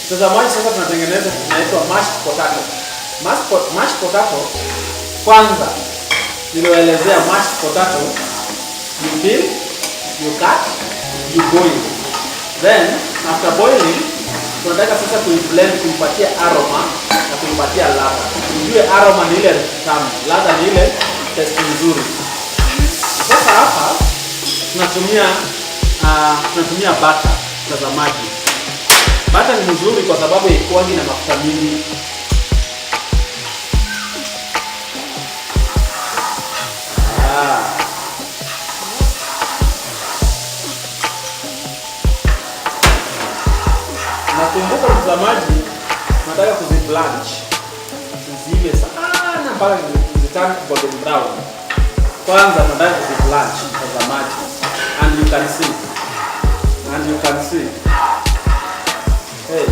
Mtazamaji, sasa tunatengeneza inaitwa mashed potato. Mashed potato, kwanza niloelezea mashed potato, you peel, you cut, you boil. Then after boiling, tunataka sasa kuiblend, kuipatia aroma na kuipatia ladha. Ujue aroma ni ile tamu, ladha ni ile taste nzuri. Sasa hapa tunatumia butter, mtazamaji. Butter ni nzuri kwa sababu haikuangi na mafuta mingi. Nakumbuka mtazamaji, nataka kuziblanch ziwe sana mpaka zitani golden brown. Kwanza nataka kuziblanch mtazamaji, and you can see. Hey.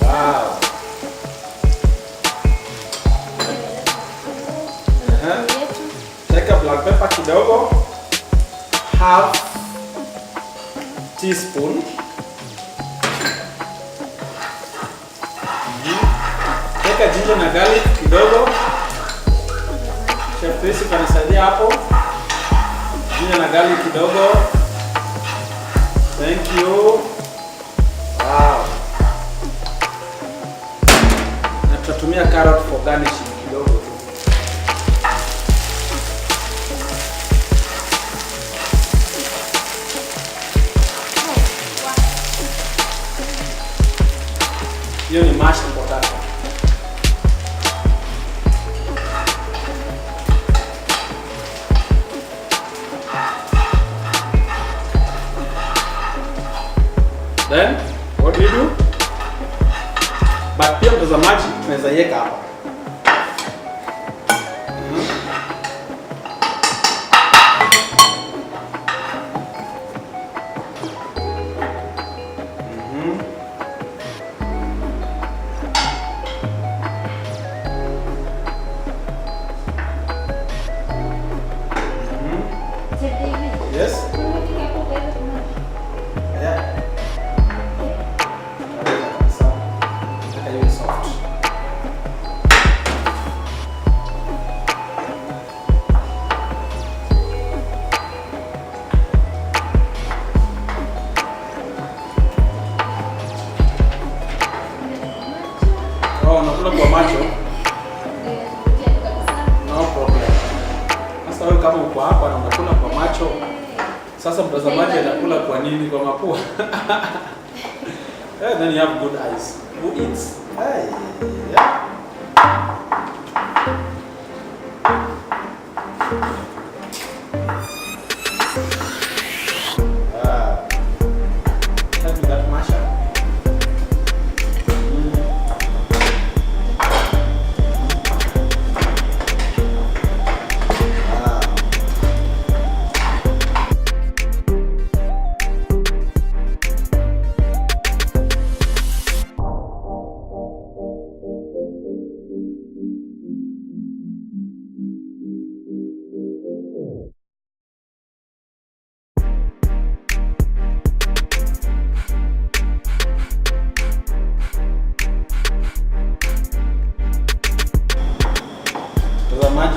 Wow. Take a black pepper kidogo, half teaspoon. Take a ginger na garlic kidogo. Chef Chris kanisaidia hapo. Ginger na garlic kidogo. Thank you. Wow. Na tutatumia carrot for garnishing kidogo tu. Hiyo ni mashed potato. Then what do you do? But pia mtazamaji, tunaweza yeka hapa. Yes? Yeah. Oh, nakula kwa macho. No problem. Sasa wewe kama uko hapa na unakula kwa macho, sasa mtazamaji anakula kwa nini? Kwa mapua? Then you have good eyes. Who eats? Hey, yeah.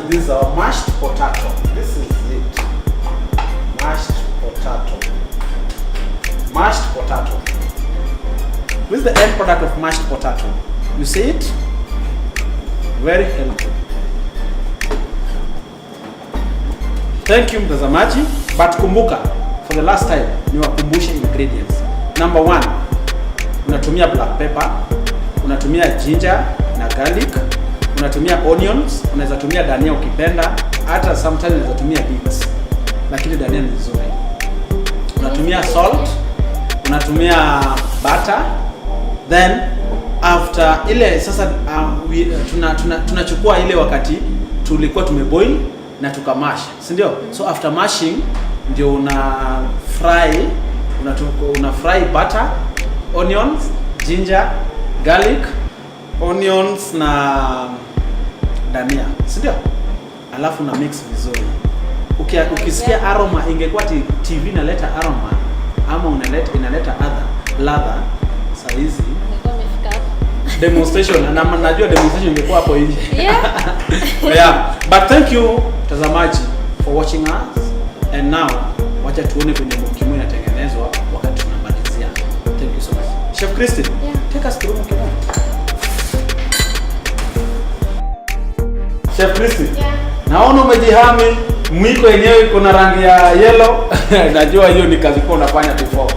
This is our mashed potato. This is it. Mashed potato. Mashed potato. This is the end product of mashed potato. You see it? Very healthy. Thank you mtazamaji, but kumbuka, for the last time, niwakumbushe ingredients. Number 1, unatumia black pepper, unatumia ginger na garlic, unatumia onions, unaweza tumia dania ukipenda, hata sometimes unaweza tumia beets. Lakini dania ni nzuri. Unatumia salt, unatumia butter, then after ile sasa tunachukua ile wakati tulikuwa tumeboil na tukamash, si ndio? So after mashing ndio una fry butter, onions, ginger, garlic, onions na dania, si ndio? Alafu na mix vizuri. ukisikia aroma ingekuwa TV inaleta aroma ama inaleta ladha. Saa hizi demonstration na najua demonstration ingekuwa hapo nje. Yeah. But thank you mtazamaji for watching us, and now wacha tuone venye mukimo inatengenezwa wakati tunamalizia. Thank you so much. Chef Christine, take us through mukimo. Chef Christine, naona umejihami, mwiko yenyewe iko na rangi ya yellow. Najua hiyo ni kazi kwa unafanya before.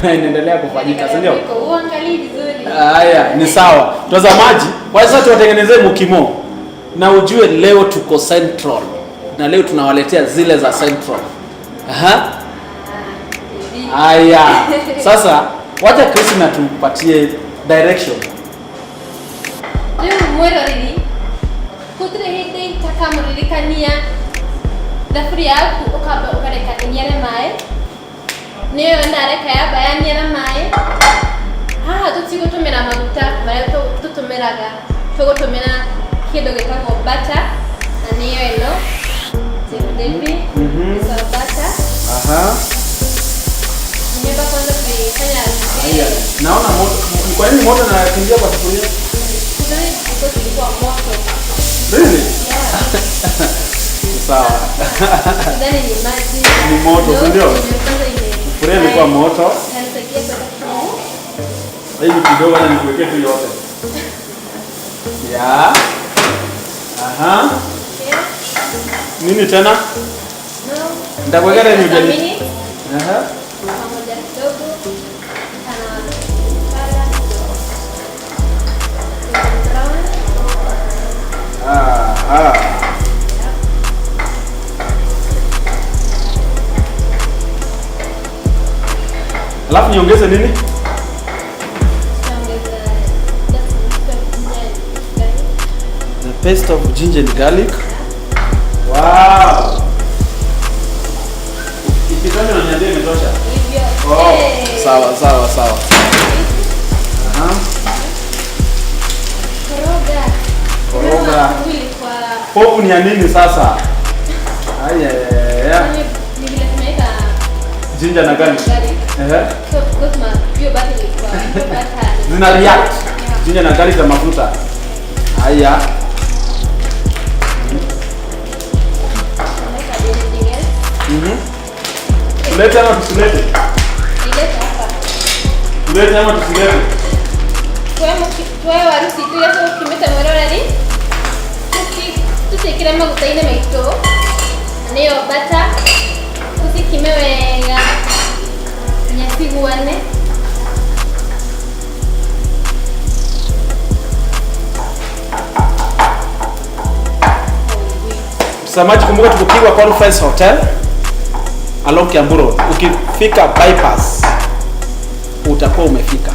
Inaendelea kufanyika, si ndio? Uangalie vizuri. Haya, ni sawa. Mtazamaji, kwa sasa tuwatengenezee mukimo. Na ujue leo tuko Central. Na leo tunawaletea zile za Central. Haya. Sasa wacha Christine tupatie direction. Leo mweloriri. Kutre hede takamurilikania. Dafuri yaku ukareka nyere mae. Niyo ndareka ya bayani na mae. Tutigutumira maguta bare tutumiraga. Tugutumira kidogo gitagwo butter na niyo ino. Devi. So butter. Nimeba kwanza kuifanya. Naona moto. Kwa nini moto unakimbia kwa sufuria? Because ilikuwa moto. Really? Yeah. Sawa. Ndani ni maji. Ni moto, ndio? Sufuria ilikuwa moto. Nasaidia kwa sababu. Hivi kidogo na nikuwekee tu yote. Yeah. Nini tena? No. Ndakuwekea ni ujali. Pamoja kidogo. Alafu niongeze nini? The paste of ginger and garlic. Wow. Ikitosha na niambie imetosha. Oh, sawa. Koroga. Popu ni ya nini sasa? Haya. Ni vile tumeweka Ginger na garlic. So because hiyo butter ilikuwa butter. Zina react. Ginger na garlic za mafuta. Haya. Tulete ama tusilete? Ileta hapa. Tulete ama tusilete? Tuwe warusi tu yaso kimeta mwerorari. Tusikira maguta ine maito. Niyo butter. Tusikimewega nyasiguane. Mtazamaji, kumbuka tuko Conference Hotel along Kiambu Road. Ukifika bypass utakuwa umefika.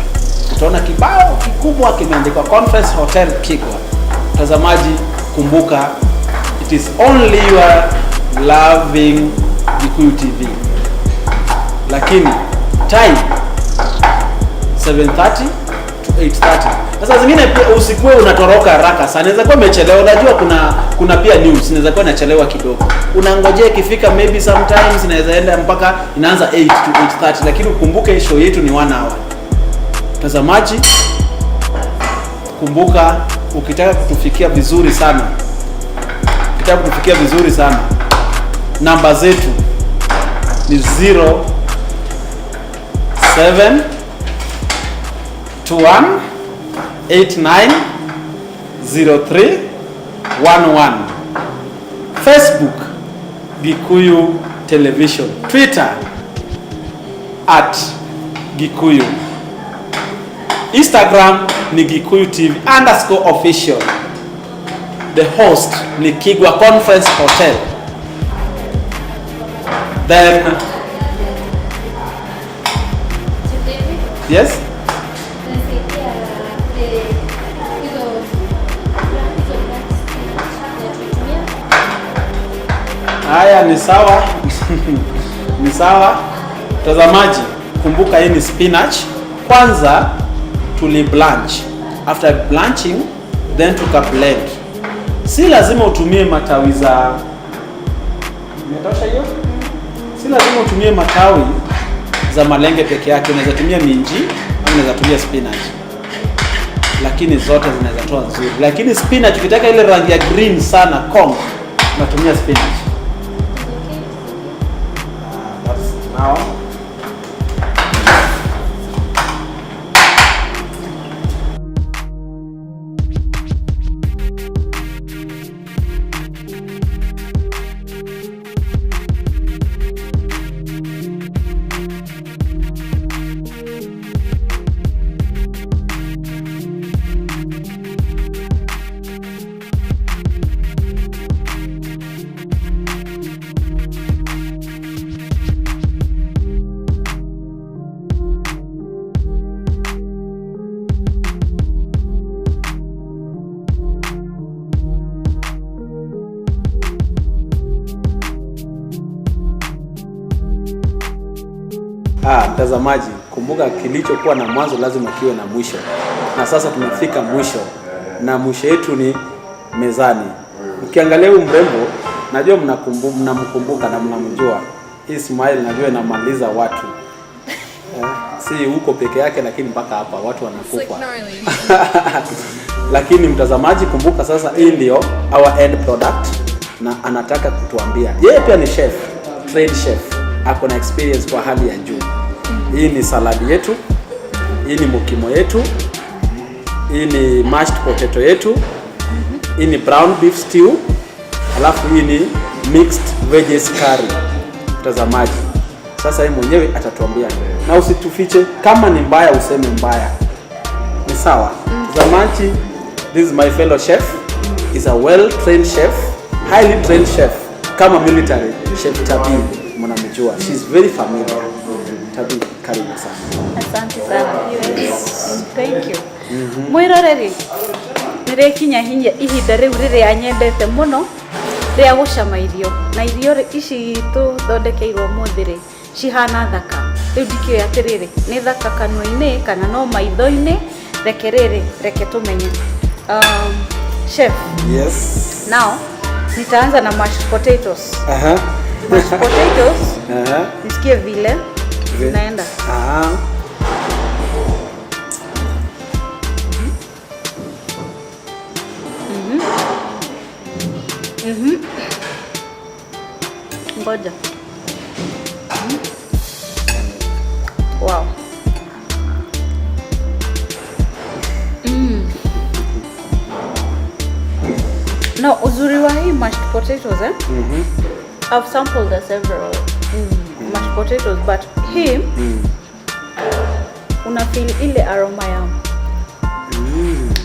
Utaona kibao kikubwa kimeandikwa Conference Hotel Kigwa. Mtazamaji, kumbuka it is only your loving Gikuyu TV. Lakini time 7:30 to 8:30. Sasa zingine pia usikuwe unatoroka haraka sana. Inaweza kuwa umechelewa. Unajua kuna pia news inaweza kuwa inachelewa kidogo. Unangojea ikifika maybe sometimes inaweza enda mpaka inaanza 8 to 8:30, lakini ukumbuke show yetu ni 1 hour. Mtazamaji, kumbuka ukitaka kutufikia vizuri sana. Namba zetu ni 0721890311. Facebook Gikuyu Television, Twitter @Gikuyu, Instagram ni Gikuyu TV_official. The host ni Kigwa Conference Hotel. Then yes. Haya, ni sawa. Ni sawa. Mtazamaji, kumbuka hii ni spinach. Kwanza tuli blanch. After blanching then tuka blend. Si lazima utumie matawi Imetosha hiyo? Si lazima utumie matawi za malenge peke yake, unaweza tumia minji au unaweza tumia spinach. Lakini zote zinaweza toa nzuri. Lakini spinach ukitaka ile rangi ya green sana kong, unatumia spinach. That's now. Mtazamaji, kumbuka kilichokuwa na mwanzo lazima kiwe na mwisho. Na sasa tumefika mwisho. Na mwisho yetu ni mezani. Ukiangalia huyu mrembo, najua mnamkumbuka na mnamjua. Hii smile najua inamaliza watu. Si huko peke yake lakini mpaka hapa watu wanakufa. Lakini mtazamaji, kumbuka sasa hii ndio our end product na anataka kutuambia. Yeye pia ni chef, trained chef. Ako na experience kwa hali ya juu. Hii ni saladi yetu, hii ni mukimo yetu, hii ni mashed potato yetu, hii ni brown beef stew, alafu hii ni mixed veggies curry. Mtazamaji, sasa yeye mwenyewe atatuambia. Na usitufiche, kama ni mbaya useme mbaya. Ni sawa? Mtazamaji, this is my fellow chef. He's a well trained chef, highly trained chef. Kama military chef Tabi, mnamjua. She's very familiar. Tabi, karibu sana. Asante sana. Yes. Thank you. Mwiroreri. Nirekinya hinya ihinda riu riria nyendete muno ria gucama irio. Na irio ici tuthondekeirwo muthiri cihana thaka. Riu ndikio atiriri ni thaka kanwa-ini kana no maitho-ini. Reke tumenye. Chef. Yes. Now nitaanza na mashed potatoes. Mashed potatoes. Nisikie vile naenda. Ngoja. Wow. No, uzuri wa hii mashed potatoes I've sampled the several mashed potatoes, but hii una feel ile aroma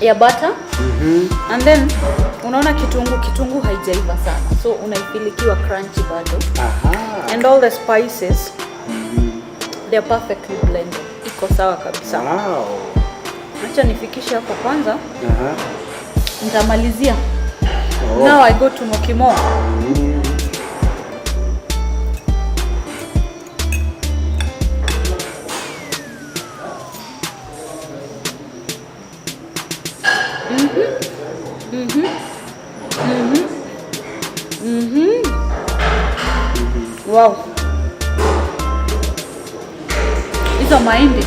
ya butter and then unaona kitunguu haijaiva sana, so unaifeel ikiwa crunchy bado. And all the spices they're perfectly blended, iko sawa kabisa. Wow. Acha nifikishe hapo kwanza. Nitamalizia. Now I go to mukimo. Wow. Hizo mahindi.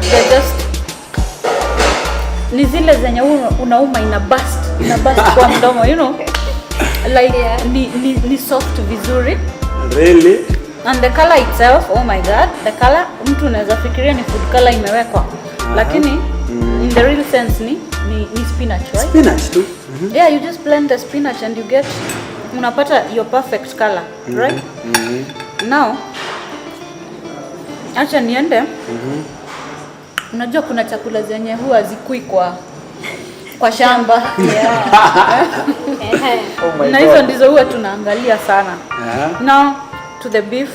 They're just ni zile zenye unauma ina bust kwa mdomo, you know, like ni soft vizuri. Really? And the color itself, oh my god, the color mtu unaweza fikiria ni food color imewekwa, lakini in the real sense ni spinach, right? Spinach too. Yeah, you just blend the spinach and you get, unapata your perfect color, right? Now acha niende. Unajua kuna chakula zenye huwa zikui kwa shamba. Oh my na hizo ndizo huwa tunaangalia sana. Now to the beef.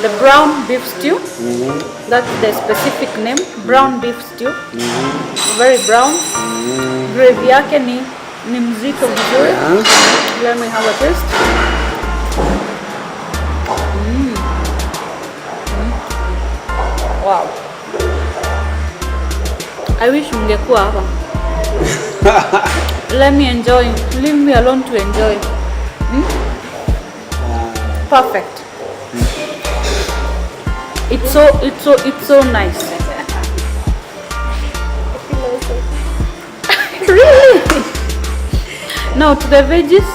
The brown beef stew. That's the specific name, brown beef stew. Very brown. Gravy yake ni mzito vizuri. Let me have a taste. Wow. I wish mngekuwa hapa. Let me enjoy. Leave me alone to enjoy. perfect. It's so nice. Really? Now to the veggies.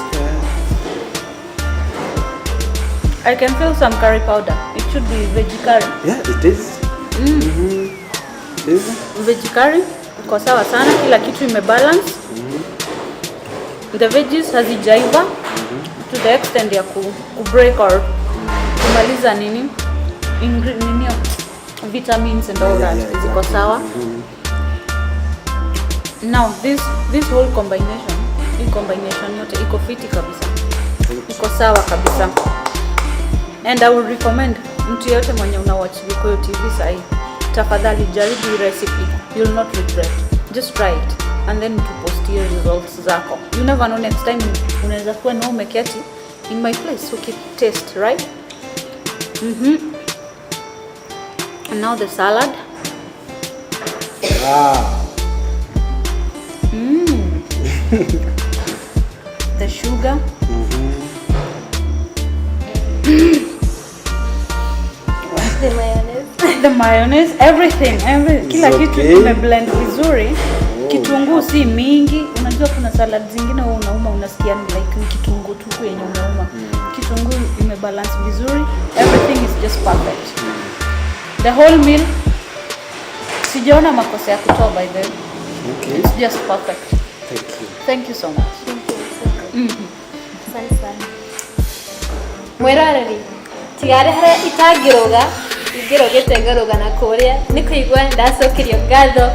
I can feel some curry powder. It should be veggie curry. Yeah, it is. It is. Veggie curry. Kwa sawa sana, kila kitu imebalance. The veggies hazijaiva to the extent ya ku break or kumaliza nini vitamins and all that. Ziko sawa. Now this whole combination, yote iko fiti kabisa. Iko sawa kabisa. And I would recommend mtu yote mwenye una watch Gikuyu TV sahi, tafadhali jaribu hii recipe. You'll not regret. Just try it and then to post your results zako. You never know, next time unaweza kuwa na umeketi in my place ukitaste, right? And now the salad. The sugar. The mayonnaise, everything. Kila kitu imeblend vizuri. Kitunguu si mingi. Unajua kuna salad zingine wewe unauma unasikia like ni kitunguu tu yenye unauma. Kitunguu imebalance vizuri. Everything is just perfect. The whole meal sijaona makosa ya kutoa by the way. Okay. It's just perfect. Thank you. Thank you so much. Thank you. Asante sana. Mwerareri. Tigare hare itagiroga. Igirogete ngaroga na kuria. Nikuigwa ndacokerio ngatho.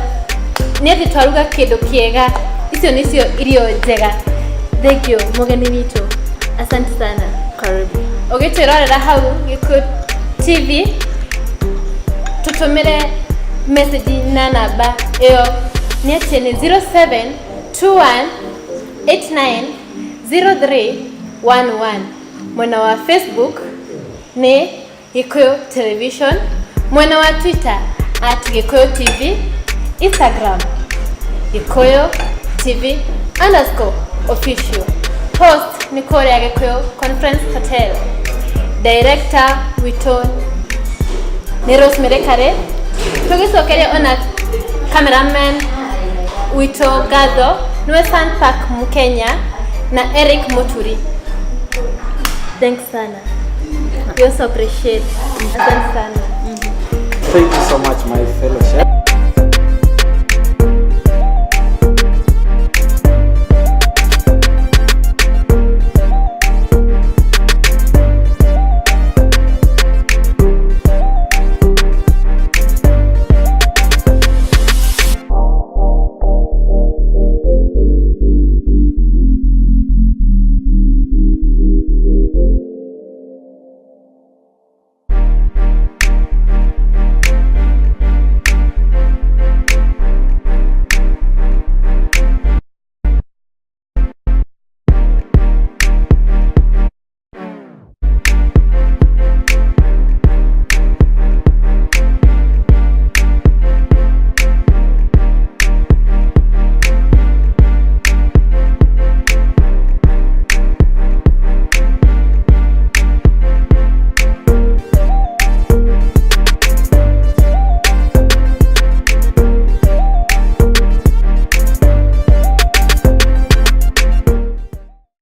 Ni ati twaruga kindu kiega. Icio nicio irio njega. Thank you mugeni witu. Asante sana. Karibu. Ugitwirorera hau Gikuyu TV. Tutumire message na namba iyo ni ati ni 0721890311. Mwena wa Facebook ni Gikuyu Television, mwena wa Twitter @Gikuyu TV, Instagram Gikuyu TV _official. Host ni Korea Gikuyu Conference Hotel. Director wito ni Rosemary Kare. Tugicokeria ona cameraman wito Gatho niwe Sandpark Mkenya na Eric Muturi. Thanks sana. We also appreciate. Asante sana. Thank you so much my fellow chef.